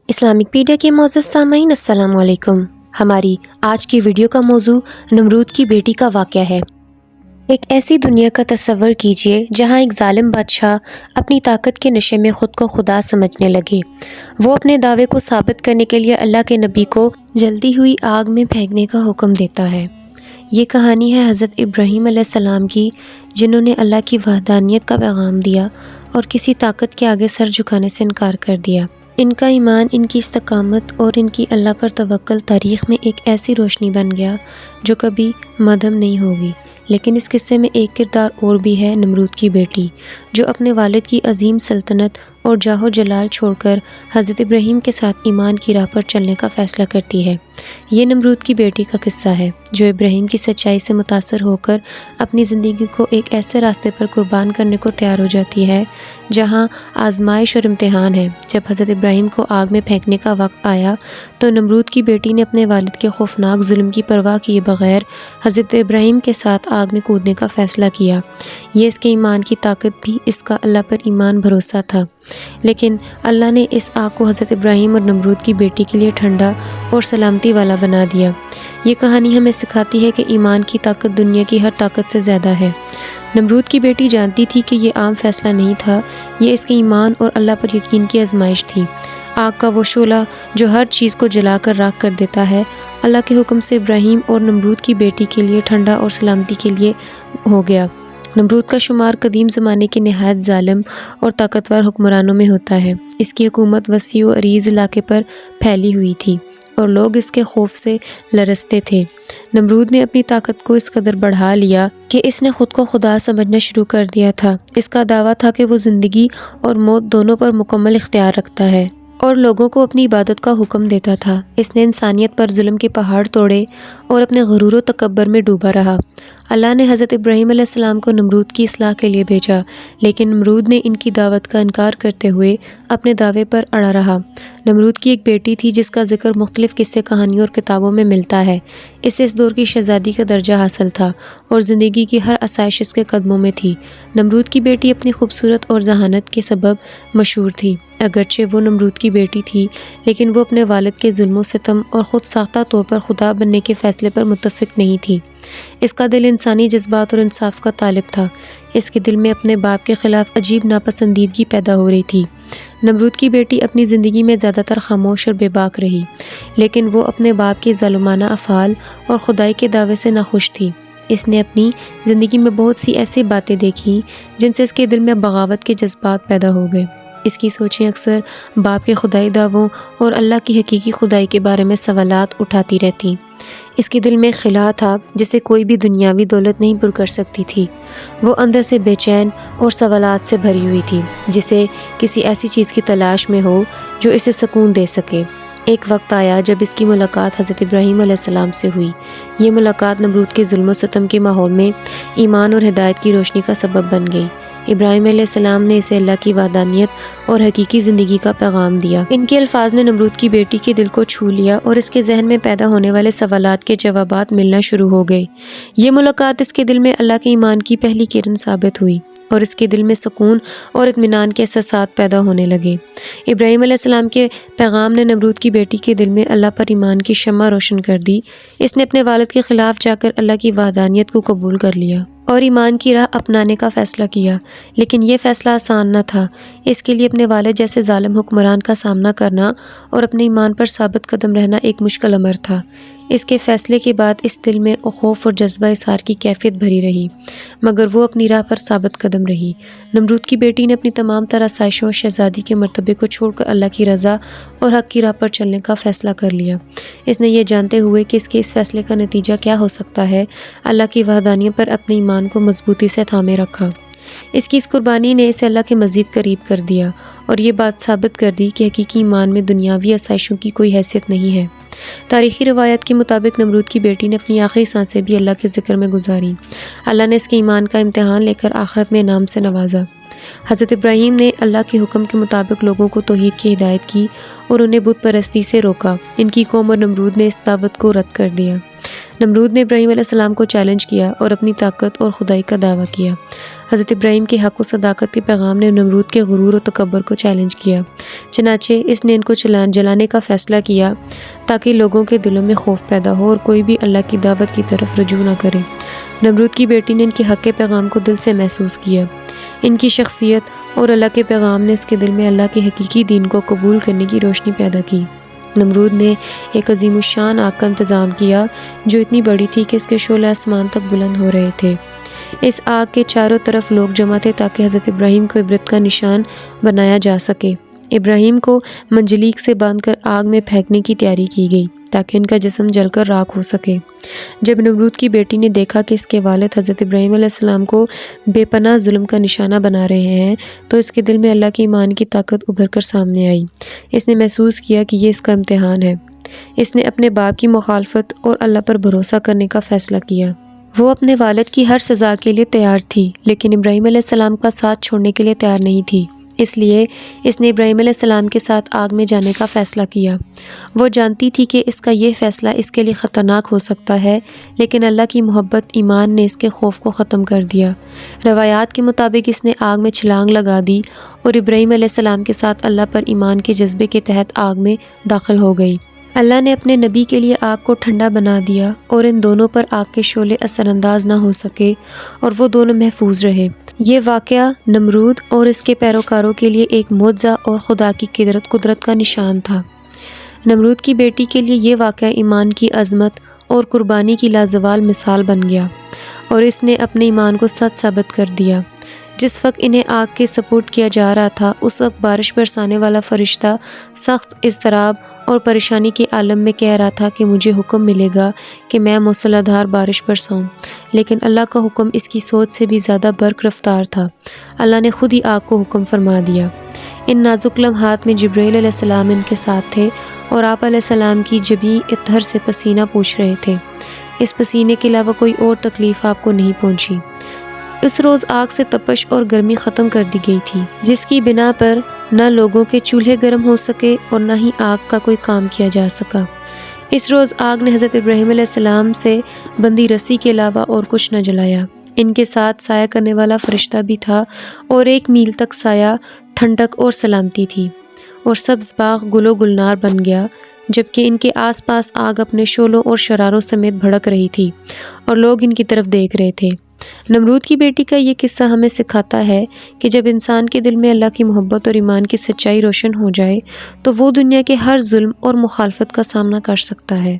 Islamic pedia کے معزز سامعین السلام علیکم۔ ہماری آج کی ویڈیو کا موضوع نمرود کی بیٹی کا واقعہ ہے۔ ایک ایسی دنیا کا تصور کیجئے جہاں ایک ظالم بادشاہ اپنی طاقت کے نشے میں خود کو خدا سمجھنے لگے۔ وہ اپنے دعوے کو ثابت کرنے کے لیے اللہ کے نبی کو جلتی ہوئی آگ میں پھینکنے کا حکم دیتا ہے۔ یہ کہانی ہے حضرت ابراہیم علیہ السلام کی، جنہوں نے اللہ کی وحدانیت کا پیغام دیا اور کسی طاقت کے آگے سر جھکانے سے انکار کر دیا۔ ان کا ایمان، ان کی استقامت اور ان کی اللہ پر توکل تاریخ میں ایک ایسی روشنی بن گیا جو کبھی مدھم نہیں ہوگی۔ لیکن اس قصے میں ایک کردار اور بھی ہے، نمرود کی بیٹی، جو اپنے والد کی عظیم سلطنت اور جاہ و جلال چھوڑ کر حضرت ابراہیم کے ساتھ ایمان کی راہ پر چلنے کا فیصلہ کرتی ہے۔ یہ نمرود کی بیٹی کا قصہ ہے، جو ابراہیم کی سچائی سے متاثر ہو کر اپنی زندگی کو ایک ایسے راستے پر قربان کرنے کو تیار ہو جاتی ہے جہاں آزمائش اور امتحان ہے۔ جب حضرت ابراہیم کو آگ میں پھینکنے کا وقت آیا تو نمرود کی بیٹی نے اپنے والد کے خوفناک ظلم کی پرواہ کیے بغیر حضرت ابراہیم کے ساتھ آگ میں کودنے کا فیصلہ کیا۔ یہ اس کے ایمان کی طاقت بھی، اس کا اللہ پر ایمان بھروسہ تھا۔ لیکن اللہ نے اس آگ کو حضرت ابراہیم اور نمرود کی بیٹی کے لیے ٹھنڈا اور سلامتی والا بنا دیا۔ یہ کہانی ہمیں سکھاتی ہے کہ ایمان کی طاقت دنیا کی ہر طاقت سے زیادہ ہے۔ نمرود کی بیٹی جانتی تھی کہ یہ عام فیصلہ نہیں تھا، یہ اس کے ایمان اور اللہ پر یقین کی آزمائش تھی۔ آگ کا وہ شعلہ جو ہر چیز کو جلا کر راکھ کر دیتا ہے، اللہ کے حکم سے ابراہیم اور نمرود کی بیٹی کے لیے ٹھنڈا اور سلامتی کے لیے ہو گیا۔ نمرود کا شمار قدیم زمانے کے نہایت ظالم اور طاقتور حکمرانوں میں ہوتا ہے۔ اس کی حکومت وسیع و عریض علاقے پر پھیلی ہوئی تھی اور لوگ اس کے خوف سے لرزتے تھے۔ نمرود نے اپنی طاقت کو اس قدر بڑھا لیا کہ اس نے خود کو خدا سمجھنا شروع کر دیا تھا۔ اس کا دعویٰ تھا کہ وہ زندگی اور موت دونوں پر مکمل اختیار رکھتا ہے اور لوگوں کو اپنی عبادت کا حکم دیتا تھا۔ اس نے انسانیت پر ظلم کے پہاڑ توڑے اور اپنے غرور و تکبر میں ڈوبا رہا۔ اللہ نے حضرت ابراہیم علیہ السلام کو نمرود کی اصلاح کے لیے بھیجا، لیکن نمرود نے ان کی دعوت کا انکار کرتے ہوئے اپنے دعوے پر اڑا رہا۔ نمرود کی ایک بیٹی تھی جس کا ذکر مختلف قصے کہانیوں اور کتابوں میں ملتا ہے۔ اسے اس دور کی شہزادی کا درجہ حاصل تھا اور زندگی کی ہر آسائش اس کے قدموں میں تھی۔ نمرود کی بیٹی اپنی خوبصورت اور ذہانت کے سبب مشہور تھی۔ اگرچہ وہ نمرود کی بیٹی تھی، لیکن وہ اپنے والد کے ظلم و ستم اور خود ساختہ طور پر خدا بننے کے فیصلے پر متفق نہیں تھی۔ اس کا دل انسانی جذبات اور انصاف کا طالب تھا۔ اس کے دل میں اپنے باپ کے خلاف عجیب ناپسندیدگی پیدا ہو رہی تھی۔ نمرود کی بیٹی اپنی زندگی میں زیادہ تر خاموش اور بے باک رہی، لیکن وہ اپنے باپ کے ظالمانہ افعال اور خدائی کے دعوے سے ناخوش تھی۔ اس نے اپنی زندگی میں بہت سی ایسی باتیں دیکھیں جن سے اس کے دل میں بغاوت کے جذبات پیدا ہو گئے۔ اس کی سوچیں اکثر باپ کے خدائی دعووں اور اللہ کی حقیقی خدائی کے بارے میں سوالات اٹھاتی رہتیں۔ اس کے دل میں خلا تھا جسے کوئی بھی دنیاوی دولت نہیں پر کر سکتی تھی۔ وہ اندر سے بے چین اور سوالات سے بھری ہوئی تھی، جسے کسی ایسی چیز کی تلاش میں ہو جو اسے سکون دے سکے۔ ایک وقت آیا جب اس کی ملاقات حضرت ابراہیم علیہ السلام سے ہوئی۔ یہ ملاقات نمرود کے ظلم و ستم کے ماحول میں ایمان اور ہدایت کی روشنی کا سبب بن گئی۔ ابراہیم علیہ السلام نے اسے اللہ کی وحدانیت اور حقیقی زندگی کا پیغام دیا۔ ان کے الفاظ نے نمرود کی بیٹی کے دل کو چھو لیا اور اس کے ذہن میں پیدا ہونے والے سوالات کے جوابات ملنا شروع ہو گئے۔ یہ ملاقات اس کے دل میں اللہ کے ایمان کی پہلی کرن ثابت ہوئی اور اس کے دل میں سکون اور اطمینان کے احساسات پیدا ہونے لگے۔ ابراہیم علیہ السلام کے پیغام نے نمرود کی بیٹی کے دل میں اللہ پر ایمان کی شمع روشن کر دی۔ اس نے اپنے والد کے خلاف جا کر اللہ کی وحدانیت کو قبول کر لیا اور ایمان کی راہ اپنانے کا فیصلہ کیا۔ لیکن یہ فیصلہ آسان نہ تھا۔ اس کے لیے اپنے والد جیسے ظالم حکمران کا سامنا کرنا اور اپنے ایمان پر ثابت قدم رہنا ایک مشکل امر تھا۔ اس کے فیصلے کے بعد اس دل میں خوف اور جذبہ اظہار کی کیفیت بھری رہی، مگر وہ اپنی راہ پر ثابت قدم رہی۔ نمرود کی بیٹی نے اپنی تمام تر آسائشوں اور شہزادی کے مرتبے کو چھوڑ کر اللہ کی رضا اور حق کی راہ پر چلنے کا فیصلہ کر لیا۔ اس نے یہ جانتے ہوئے کہ اس کے اس فیصلے کا نتیجہ کیا ہو سکتا ہے، اللہ کی وحدانیت پر اپنے ایمان کو مضبوطی سے تھامے رکھا۔ اس کی اس قربانی نے اسے اللہ کے مزید قریب کر دیا اور یہ بات ثابت کر دی کہ حقیقی ایمان میں دنیاوی آسائشوں کی کوئی حیثیت نہیں ہے۔ تاریخی روایت کے مطابق نمرود کی بیٹی نے اپنی آخری سانسیں بھی اللہ کے ذکر میں گزاری۔ اللہ نے اس کے ایمان کا امتحان لے کر آخرت میں انعام سے نوازا۔ حضرت ابراہیم نے اللہ کے حکم کے مطابق لوگوں کو توحید کی ہدایت کی اور انہیں بت پرستی سے روکا۔ ان کی قوم اور نمرود نے اس دعوت کو رد کر دیا۔ نمرود نے ابراہیم علیہ السلام کو چیلنج کیا اور اپنی طاقت اور خدائی کا دعویٰ کیا۔ حضرت ابراہیم کے حق و صداقت کے پیغام نے نمرود کے غرور و تکبر کو چیلنج کیا، چنانچہ اس نے ان کو جلانے کا فیصلہ کیا تاکہ لوگوں کے دلوں میں خوف پیدا ہو اور کوئی بھی اللہ کی دعوت کی طرف رجوع نہ کرے۔ نمرود کی بیٹی نے ان کے حق کے پیغام کو دل سے محسوس کیا۔ ان کی شخصیت اور اللہ کے پیغام نے اس کے دل میں اللہ کے حقیقی دین کو قبول کرنے کی روشنی پیدا کی۔ نمرود نے ایک عظیم الشان آگ کا انتظام کیا جو اتنی بڑی تھی کہ اس کے شعلے آسمان تک بلند ہو رہے تھے۔ اس آگ کے چاروں طرف لوگ جمع تھے تاکہ حضرت ابراہیم کو عبرت کا نشان بنایا جا سکے۔ ابراہیم کو منجلیق سے باندھ کر آگ میں پھینکنے کی تیاری کی گئی تاکہ ان کا جسم جل کر راکھ ہو سکے۔ جب نمرود کی بیٹی نے دیکھا کہ اس کے والد حضرت ابراہیم علیہ السلام کو بے پناہ ظلم کا نشانہ بنا رہے ہیں تو اس کے دل میں اللہ کے ایمان کی طاقت ابھر کر سامنے آئی۔ اس نے محسوس کیا کہ یہ اس کا امتحان ہے۔ اس نے اپنے باپ کی مخالفت اور اللہ پر بھروسہ کرنے کا فیصلہ کیا۔ وہ اپنے والد کی ہر سزا کے لیے تیار تھی لیکن ابراہیم علیہ السلام کا ساتھ چھوڑنے کے لیے تیار نہیں تھی، اس لیے اس نے ابراہیم علیہ السلام کے ساتھ آگ میں جانے کا فیصلہ کیا۔ وہ جانتی تھی کہ اس کا یہ فیصلہ اس کے لیے خطرناک ہو سکتا ہے لیکن اللہ کی محبت ایمان نے اس کے خوف کو ختم کر دیا۔ روایات کے مطابق اس نے آگ میں چھلانگ لگا دی اور ابراہیم علیہ السلام کے ساتھ اللہ پر ایمان کے جذبے کے تحت آگ میں داخل ہو گئی۔ اللہ نے اپنے نبی کے لیے آگ کو ٹھنڈا بنا دیا اور ان دونوں پر آگ کے شعلے اثر انداز نہ ہو سکے اور وہ دونوں محفوظ رہے۔ یہ واقعہ نمرود اور اس کے پیروکاروں کے لیے ایک معجزہ اور خدا کی قدرت کا نشان تھا۔ نمرود کی بیٹی کے لیے یہ واقعہ ایمان کی عظمت اور قربانی کی لازوال مثال بن گیا اور اس نے اپنے ایمان کو سچ ثابت کر دیا۔ جس وقت انہیں آگ کے سپرد کیا جا رہا تھا اس وقت بارش برسانے والا فرشتہ سخت اضطراب اور پریشانی کے عالم میں کہہ رہا تھا کہ مجھے حکم ملے گا کہ میں موسلا دھار بارش برساؤں، لیکن اللہ کا حکم اس کی سوچ سے بھی زیادہ برق رفتار تھا۔ اللہ نے خود ہی آگ کو حکم فرما دیا۔ ان نازک لمحات میں جبرائیل علیہ السلام ان کے ساتھ تھے اور آپ علیہ السلام کی جبیں اطہر سے پسینہ پوچھ رہے تھے۔ اس پسینے کے علاوہ کوئی اور تکلیف آپ کو نہیں پہنچی۔ اس روز آگ سے تپش اور گرمی ختم کر دی گئی تھی جس کی بنا پر نہ لوگوں کے چولہے گرم ہو سکے اور نہ ہی آگ کا کوئی کام کیا جا سکا۔ اس روز آگ نے حضرت ابراہیم علیہ السلام سے بندی رسی کے علاوہ اور کچھ نہ جلایا۔ ان کے ساتھ سایہ کرنے والا فرشتہ بھی تھا اور 1 میل تک سایہ، ٹھنڈک اور سلامتی تھی اور سبز باغ گل و گلنار بن گیا، جبکہ ان کے آس پاس آگ اپنے شعلوں اور شراروں سمیت بھڑک رہی تھی اور لوگ ان کی طرف دیکھ رہے تھے۔ نمرود کی بیٹی کا یہ قصہ ہمیں سکھاتا ہے کہ جب انسان کے دل میں اللہ کی محبت اور ایمان کی سچائی روشن ہو جائے تو وہ دنیا کے ہر ظلم اور مخالفت کا سامنا کر سکتا ہے۔